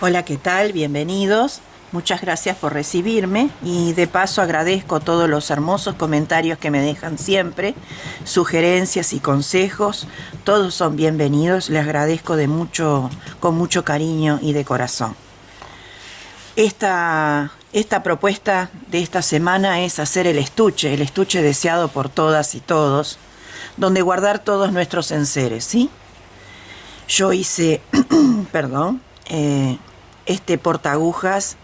Hola, ¿qué tal? Bienvenidos. Muchas gracias por recibirme y de paso agradezco todos los hermosos comentarios que me dejan siempre, sugerencias y consejos. Todos son bienvenidos, les agradezco con mucho cariño y de corazón. Esta propuesta de esta semana es hacer el estuche deseado por todas y todos, donde guardar todos nuestros enseres, ¿sí? Yo hice, este portaagujas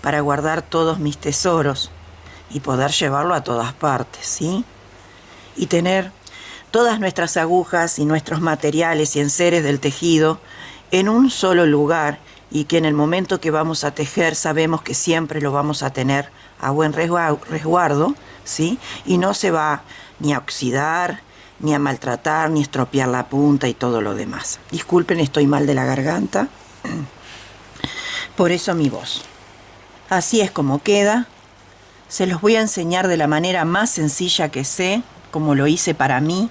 para guardar todos mis tesoros y poder llevarlo a todas partes, ¿sí? Y tener todas nuestras agujas y nuestros materiales y enseres del tejido en un solo lugar y que en el momento que vamos a tejer sabemos que siempre lo vamos a tener a buen resguardo, ¿sí? Y no se va ni a oxidar, ni a maltratar, ni a estropear la punta y todo lo demás. Disculpen, estoy mal de la garganta, por eso mi voz. Así es como queda. Se los voy a enseñar de la manera más sencilla que sé, como lo hice para mí.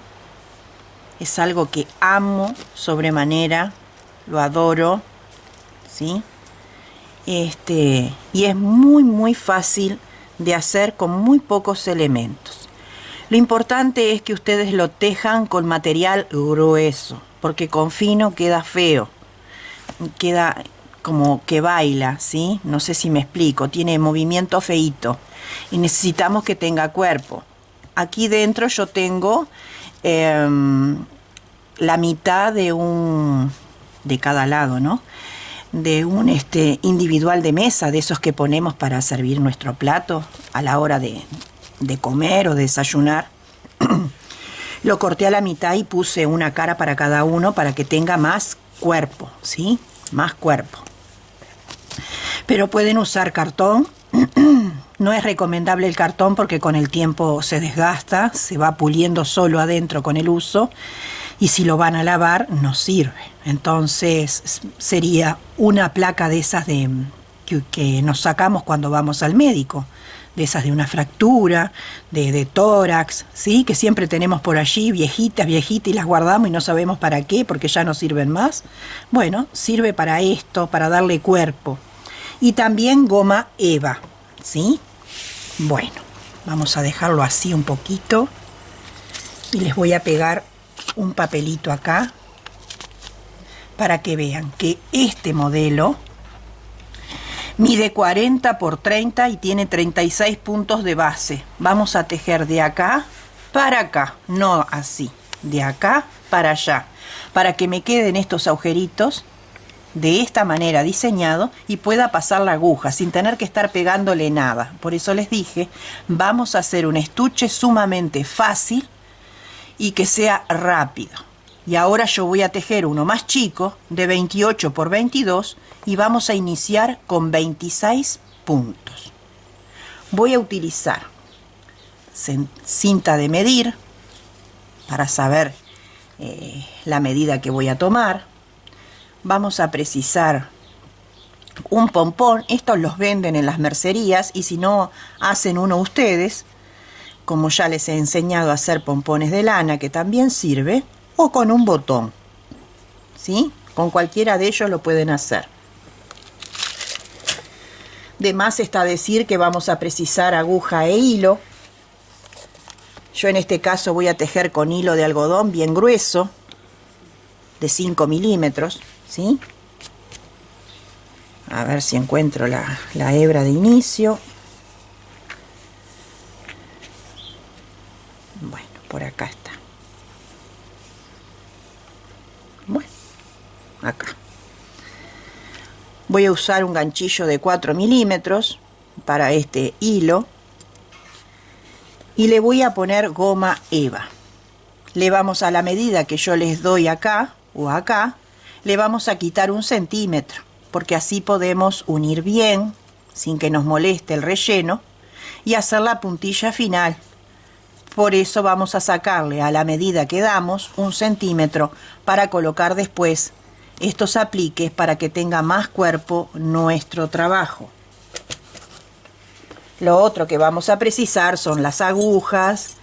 Es algo que amo sobremanera, lo adoro, ¿sí? Y es muy fácil de hacer con muy pocos elementos. Lo importante es que ustedes lo tejan con material grueso, porque con fino queda feo, queda como que baila, ¿sí? No sé si me explico, tiene movimiento feíto y necesitamos que tenga cuerpo. Aquí dentro yo tengo la mitad de cada lado, ¿no? De un individual de mesa, de esos que ponemos para servir nuestro plato a la hora de comer o de desayunar. Lo corté a la mitad y puse una cara para cada uno para que tenga más cuerpo, ¿sí? Más cuerpo. Pero pueden usar cartón. No es recomendable el cartón porque con el tiempo se desgasta, se va puliendo solo adentro con el uso y si lo van a lavar no sirve. Entonces sería una placa de esas que nos sacamos cuando vamos al médico, de esas de una fractura, de tórax, ¿sí? Que siempre tenemos por allí, viejitas, y las guardamos y no sabemos para qué, porque ya no sirven más. Bueno, sirve para esto, para darle cuerpo. Y también goma eva, ¿sí? Bueno, vamos a dejarlo así un poquito y les voy a pegar un papelito acá para que vean que este modelo mide 40 por 30 y tiene 36 puntos de base. Vamos a tejer de acá para acá, no así, de acá para allá, para que me queden estos agujeritos de esta manera diseñado y pueda pasar la aguja sin tener que estar pegándole nada. Por eso les dije, vamos a hacer un estuche sumamente fácil y que sea rápido. Y ahora yo voy a tejer uno más chico de 28 por 22 y vamos a iniciar con 26 puntos. Voy a utilizar cinta de medir para saber la medida que voy a tomar. Vamos a precisar un pompón. Estos los venden en las mercerías y si no hacen uno ustedes, como ya les he enseñado a hacer pompones de lana, que también sirve, o con un botón, ¿sí? Con cualquiera de ellos lo pueden hacer. De más está decir que vamos a precisar aguja e hilo. Yo en este caso voy a tejer con hilo de algodón bien grueso, de 5 milímetros, ¿sí? A ver si encuentro la hebra de inicio. Bueno, por acá está. Bueno, acá. Voy a usar un ganchillo de 4 milímetros para este hilo y le voy a poner goma eva. Le vamos a la medida que yo les doy acá o acá, le vamos a quitar 1 centímetro porque así podemos unir bien sin que nos moleste el relleno y hacer la puntilla final. Por eso vamos a sacarle a la medida que damos 1 centímetro para colocar después estos apliques para que tenga más cuerpo nuestro trabajo. Lo otro que vamos a precisar son las agujas,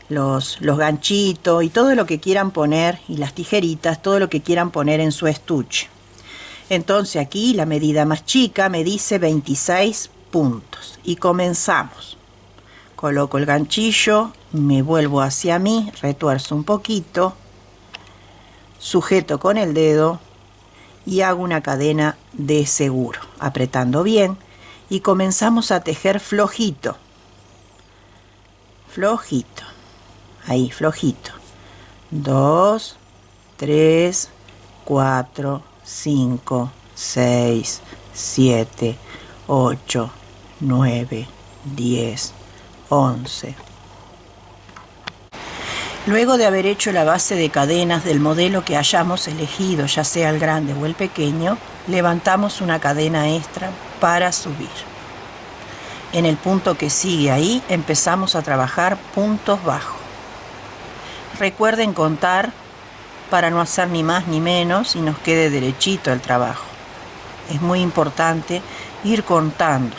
los ganchitos y todo lo que quieran poner, y las tijeritas, todo lo que quieran poner en su estuche. Entonces aquí la medida más chica me dice 26 puntos y comenzamos. Coloco el ganchillo, me vuelvo hacia mí, retuerzo un poquito, sujeto con el dedo y hago una cadena de seguro, apretando bien, y comenzamos a tejer flojito, flojito, ahí, flojito. 2, 3, 4, 5, 6, 7, 8, 9, 10, 11. Luego de haber hecho la base de cadenas del modelo que hayamos elegido, ya sea el grande o el pequeño, levantamos una cadena extra para subir. En el punto que sigue ahí empezamos a trabajar puntos bajos. Recuerden contar para no hacer ni más ni menos y nos quede derechito el trabajo. Es muy importante ir contando.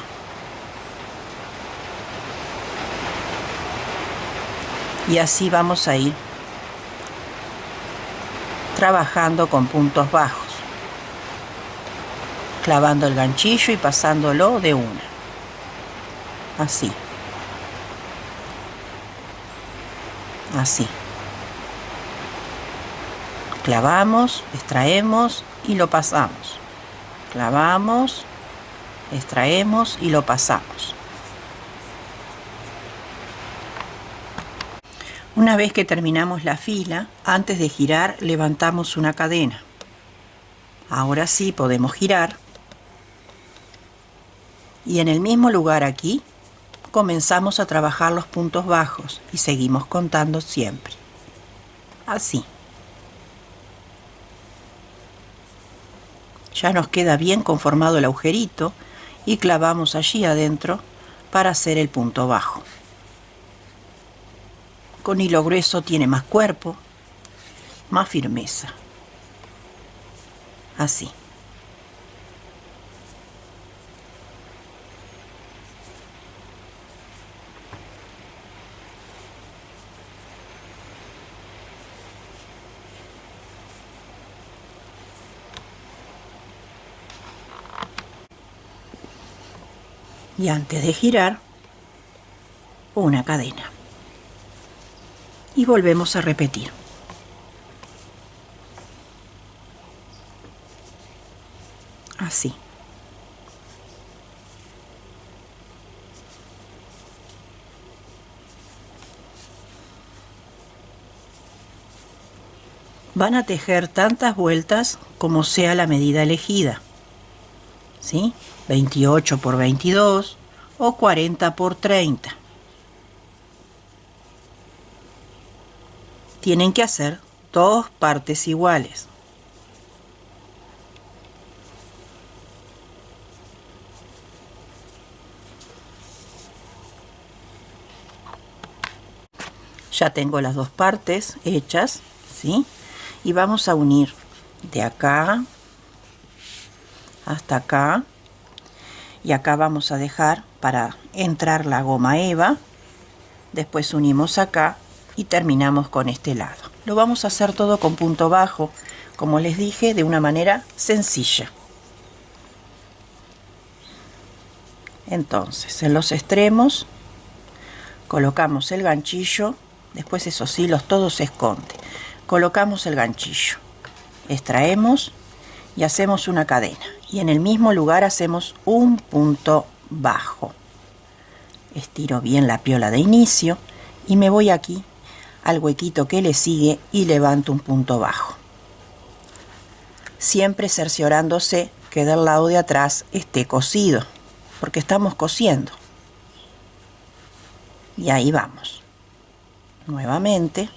Y así vamos a ir trabajando con puntos bajos, clavando el ganchillo y pasándolo de una. Así. Así. Clavamos, extraemos y lo pasamos. Clavamos, extraemos y lo pasamos. Una vez que terminamos la fila, antes de girar levantamos una cadena. Ahora sí podemos girar. Y en el mismo lugar aquí, comenzamos a trabajar los puntos bajos y seguimos contando siempre. Así. Ya nos queda bien conformado el agujerito y clavamos allí adentro para hacer el punto bajo. Con hilo grueso tiene más cuerpo, más firmeza. Así. Y antes de girar, una cadena. Y volvemos a repetir. Así. Van a tejer tantas vueltas como sea la medida elegida. ¿Sí? 28 por 22 o 40 por 30. Tienen que hacer 2 partes iguales. Ya tengo las 2 partes hechas, ¿sí? Y vamos a unir de acá hasta acá. Y acá vamos a dejar para entrar la goma eva. Después unimos acá y terminamos con este lado. Lo vamos a hacer todo con punto bajo, como les dije, de una manera sencilla. Entonces, en los extremos colocamos el ganchillo, después esos hilos todos se esconden. Colocamos el ganchillo, extraemos y hacemos una cadena. Y en el mismo lugar hacemos un punto bajo. Estiro bien la piola de inicio y me voy aquí al huequito que le sigue y levanto un punto bajo. Siempre cerciorándose que del lado de atrás esté cosido, porque estamos cosiendo. Y ahí vamos. Nuevamente,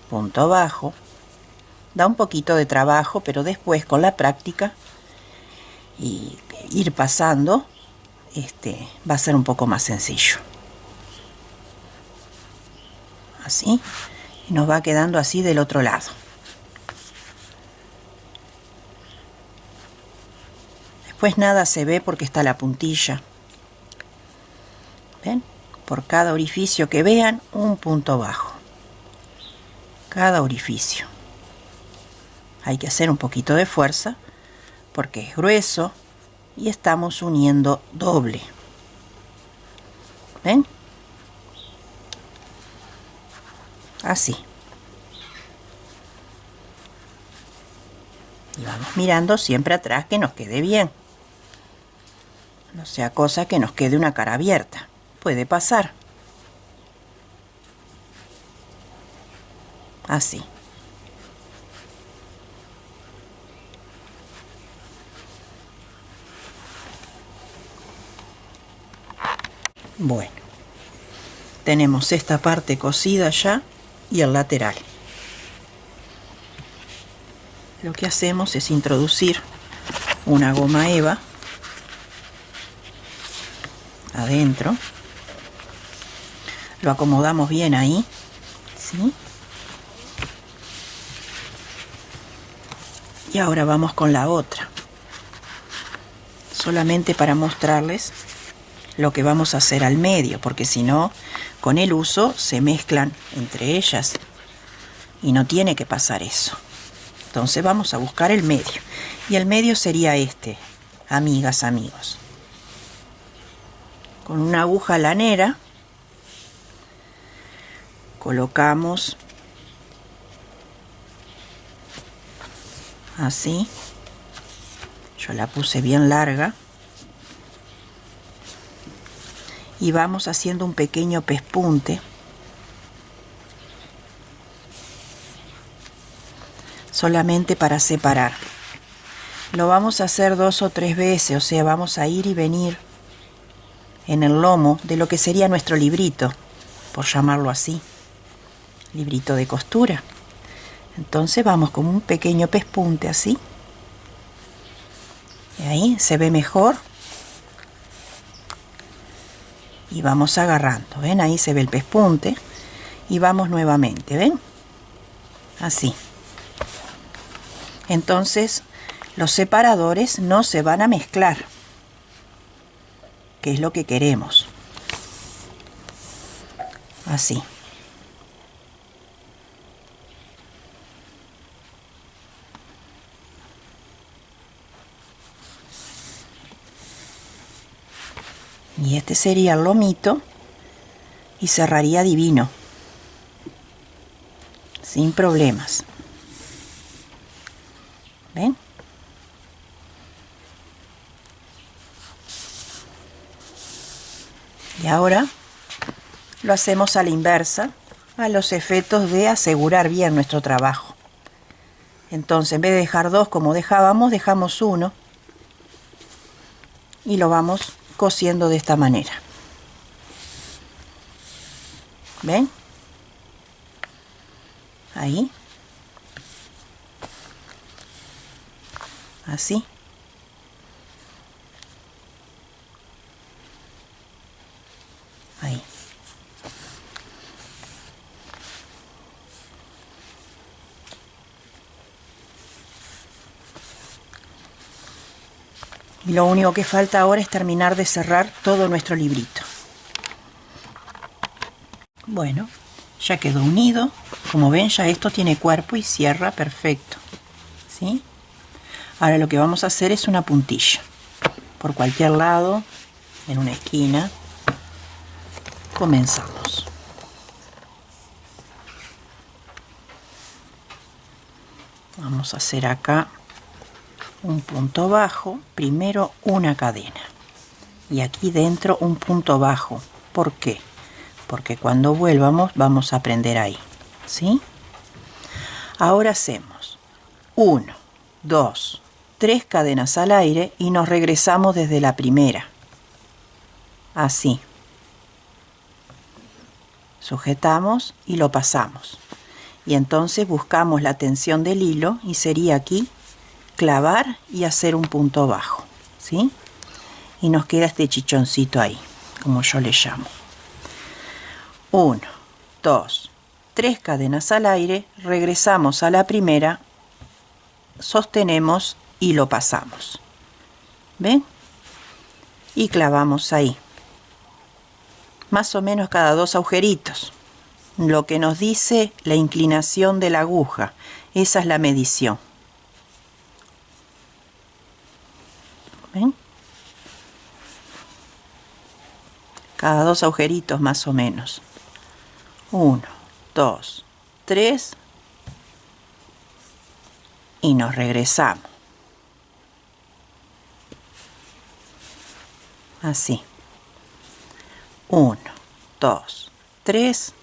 punto bajo. Da un poquito de trabajo, pero después con la práctica y ir pasando, va a ser un poco más sencillo. Así, y nos va quedando así del otro lado. Después nada se ve porque está la puntilla. ¿Ven? Por cada orificio que vean, un punto bajo. Cada orificio. Hay que hacer un poquito de fuerza porque es grueso y estamos uniendo doble. ¿Ven? Así. Y vamos mirando siempre atrás que nos quede bien. No sea cosa que nos quede una cara abierta. Puede pasar. Así. Bueno, tenemos esta parte cosida ya y el lateral. Lo que hacemos es introducir una goma eva adentro. Lo acomodamos bien ahí, ¿sí? Y ahora vamos con la otra. Solamente para mostrarles lo que vamos a hacer al medio, porque si no, con el uso se mezclan entre ellas y no tiene que pasar eso. Entonces vamos a buscar el medio, y el medio sería este, amigas, amigos. Con una aguja lanera colocamos así. Yo la puse bien larga. Y vamos haciendo un pequeño pespunte. Solamente para separar. Lo vamos a hacer 2 o 3 veces, o sea, vamos a ir y venir en el lomo de lo que sería nuestro librito, por llamarlo así. Librito de costura. Entonces vamos con un pequeño pespunte así. Y ahí se ve mejor. Y vamos agarrando, ¿ven? Ahí se ve el pespunte. Y vamos nuevamente, ¿ven? Así. Entonces, los separadores no se van a mezclar, que es lo que queremos. Así. Y este sería el lomito y cerraría divino, sin problemas. ¿Ven? Y ahora lo hacemos a la inversa, a los efectos de asegurar bien nuestro trabajo. Entonces, en vez de dejar 2 como dejábamos, dejamos 1 y lo vamos cosiendo de esta manera. ¿Ven? Ahí. Así. Ahí. Y lo único que falta ahora es terminar de cerrar todo nuestro librito. Bueno, ya quedó unido. Como ven, ya esto tiene cuerpo y cierra perfecto. ¿Sí? Ahora lo que vamos a hacer es una puntilla. Por cualquier lado, en una esquina. Comenzamos. Vamos a hacer acá un punto bajo, primero una cadena y aquí dentro un punto bajo. ¿Por qué? Porque cuando vuelvamos vamos a prender ahí, ¿sí? Ahora hacemos 1, 2, 3 cadenas al aire y nos regresamos desde la primera, así. Sujetamos y lo pasamos y entonces buscamos la tensión del hilo y sería aquí clavar y hacer un punto bajo, ¿sí? Y nos queda este chichoncito ahí, como yo le llamo. 1, 2, 3 cadenas al aire, regresamos a la primera, sostenemos y lo pasamos. ¿Ven? Y clavamos ahí. Más o menos cada 2 agujeritos. Lo que nos dice la inclinación de la aguja, esa es la medición. ¿Ven? Cada 2 agujeritos más o menos. 1, 2, 3 y nos regresamos. Así. 1, 2, 3.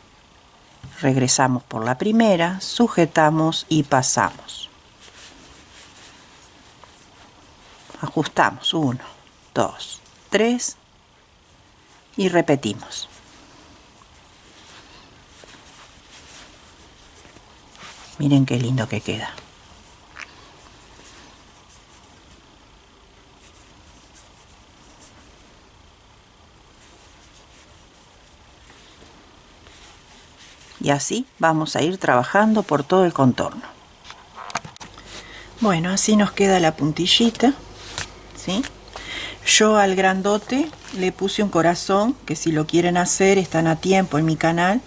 Regresamos por la primera, sujetamos y pasamos. Ajustamos. 1, 2, 3 y repetimos. Miren qué lindo que queda. Y así vamos a ir trabajando por todo el contorno. Bueno, así nos queda la puntillita, ¿sí? Yo al grandote le puse un corazón, que si lo quieren hacer están a tiempo en mi canal,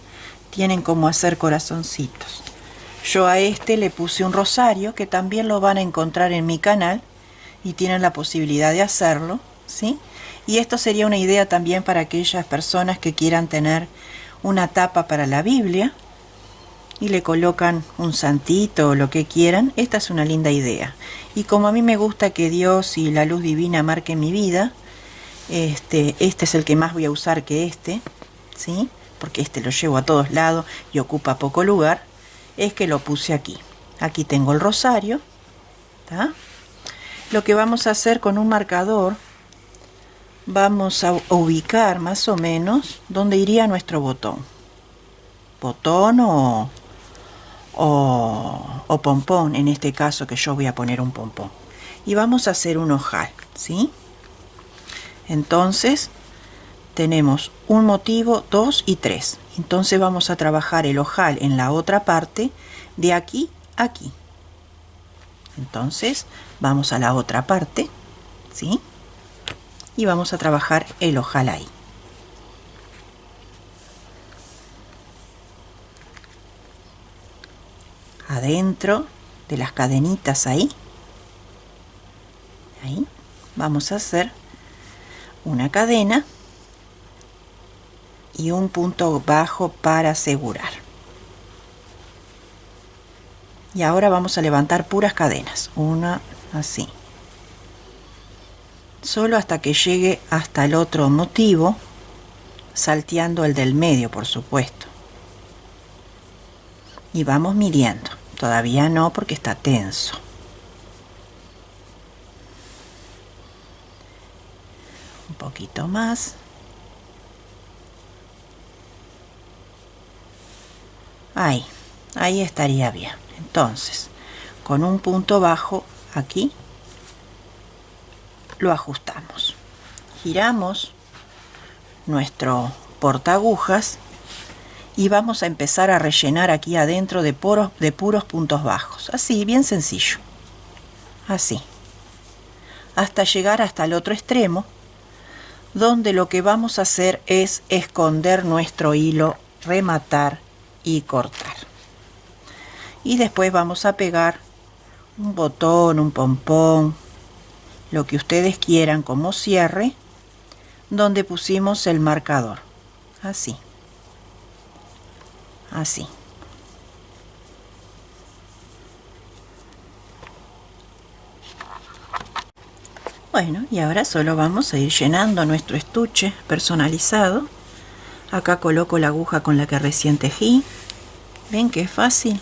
tienen como hacer corazoncitos. Yo a este le puse un rosario, que también lo van a encontrar en mi canal y tienen la posibilidad de hacerlo, ¿sí? Y esto sería una idea también para aquellas personas que quieran tener una tapa para la Biblia y le colocan un santito o lo que quieran. Esta es una linda idea. Y como a mí me gusta que Dios y la luz divina marquen mi vida, este es el que más voy a usar que este, ¿sí? Porque este lo llevo a todos lados y ocupa poco lugar, es que lo puse aquí. Aquí tengo el rosario, ¿tá? Lo que vamos a hacer con un marcador, vamos a ubicar más o menos dónde iría nuestro botón. Botón o pompón, en este caso que yo voy a poner un pompón. Y vamos a hacer un ojal, ¿sí? Entonces tenemos un motivo, 2 y 3. Entonces vamos a trabajar el ojal en la otra parte, de aquí a aquí. Entonces vamos a la otra parte, ¿sí? Y vamos a trabajar el ojal ahí. Adentro de las cadenitas ahí vamos a hacer una cadena y un punto bajo para asegurar. Y ahora vamos a levantar puras cadenas, una así, solo hasta que llegue hasta el otro motivo, salteando el del medio, por supuesto. Y vamos midiendo. Todavía no, porque está tenso. Un poquito más. Ahí estaría bien. Entonces, con un punto bajo aquí, lo ajustamos. Giramos nuestro portaagujas y vamos a empezar a rellenar aquí adentro de puros puntos bajos. Así, bien sencillo. Así. Hasta llegar hasta el otro extremo, donde lo que vamos a hacer es esconder nuestro hilo, rematar y cortar. Y después vamos a pegar un botón, un pompón, lo que ustedes quieran como cierre, donde pusimos el marcador. Así. Así. Bueno, y ahora solo vamos a ir llenando nuestro estuche personalizado. Acá coloco la aguja con la que recién tejí. ¿Ven qué fácil?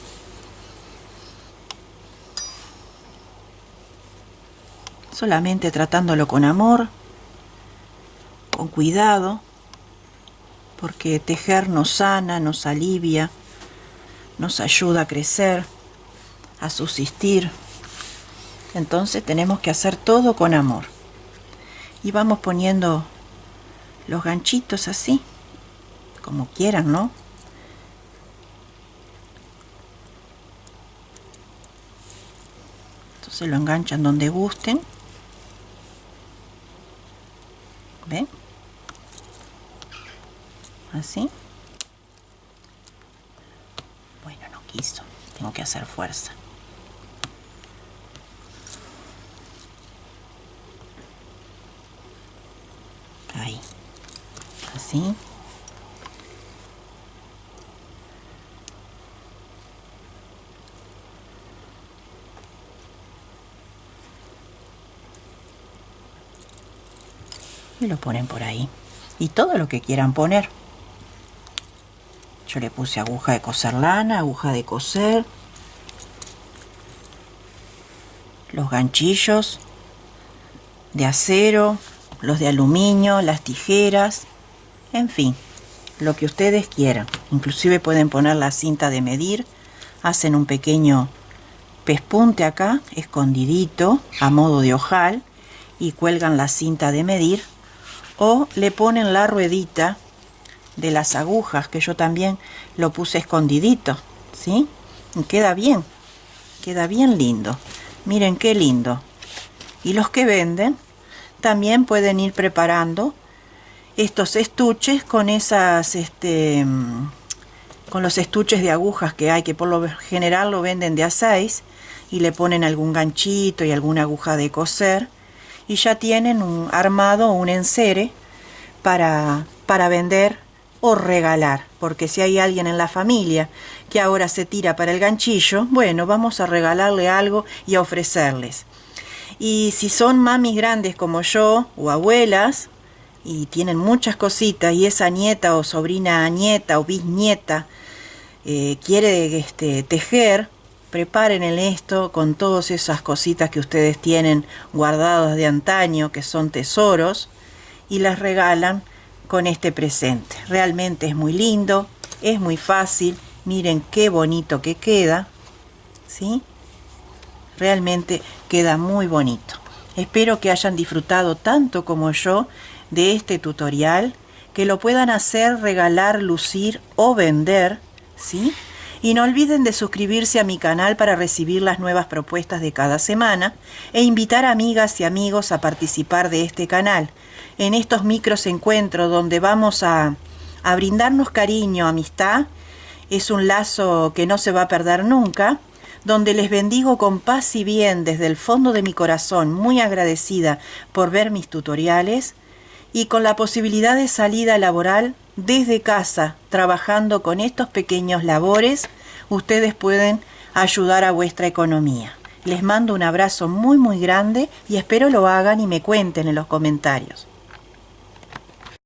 Solamente tratándolo con amor, con cuidado, porque tejer nos sana, nos alivia, nos ayuda a crecer, a subsistir. Entonces tenemos que hacer todo con amor. Y vamos poniendo los ganchitos así, como quieran, ¿no? Entonces lo enganchan donde gusten. ¿Ven? Así. Bueno, no quiso. Tengo que hacer fuerza. Ahí. Así. Y lo ponen por ahí. Y todo lo que quieran poner. Yo le puse aguja de coser lana, aguja de coser, los ganchillos de acero, los de aluminio, las tijeras, en fin, lo que ustedes quieran. Inclusive pueden poner la cinta de medir, hacen un pequeño pespunte acá, escondidito, a modo de ojal, y cuelgan la cinta de medir, o le ponen la ruedita de las agujas, que yo también lo puse escondidito, ¿sí? Y queda bien lindo. Miren qué lindo. Y los que venden también pueden ir preparando estos estuches con esas con los estuches de agujas que hay, que por lo general lo venden de A6, y le ponen algún ganchito y alguna aguja de coser, y ya tienen un armado, un enseres para vender o regalar, porque si hay alguien en la familia que ahora se tira para el ganchillo, bueno, vamos a regalarle algo y a ofrecerles. Y si son mamis grandes como yo, o abuelas, y tienen muchas cositas, y esa nieta o sobrina nieta o bisnieta quiere tejer, preparen esto con todas esas cositas que ustedes tienen guardadas de antaño, que son tesoros, y las regalan con este presente. Realmente es muy lindo, es muy fácil. Miren qué bonito que queda, ¿sí? Realmente queda muy bonito. Espero que hayan disfrutado tanto como yo de este tutorial, que lo puedan hacer, regalar, lucir o vender, ¿sí? Y no olviden de suscribirse a mi canal para recibir las nuevas propuestas de cada semana e invitar a amigas y amigos a participar de este canal, en estos micros encuentros donde vamos a brindarnos cariño, amistad. Es un lazo que no se va a perder nunca, donde les bendigo con paz y bien desde el fondo de mi corazón, muy agradecida por ver mis tutoriales, y con la posibilidad de salida laboral desde casa, trabajando con estos pequeños labores, ustedes pueden ayudar a vuestra economía. Les mando un abrazo muy grande y espero lo hagan y me cuenten en los comentarios.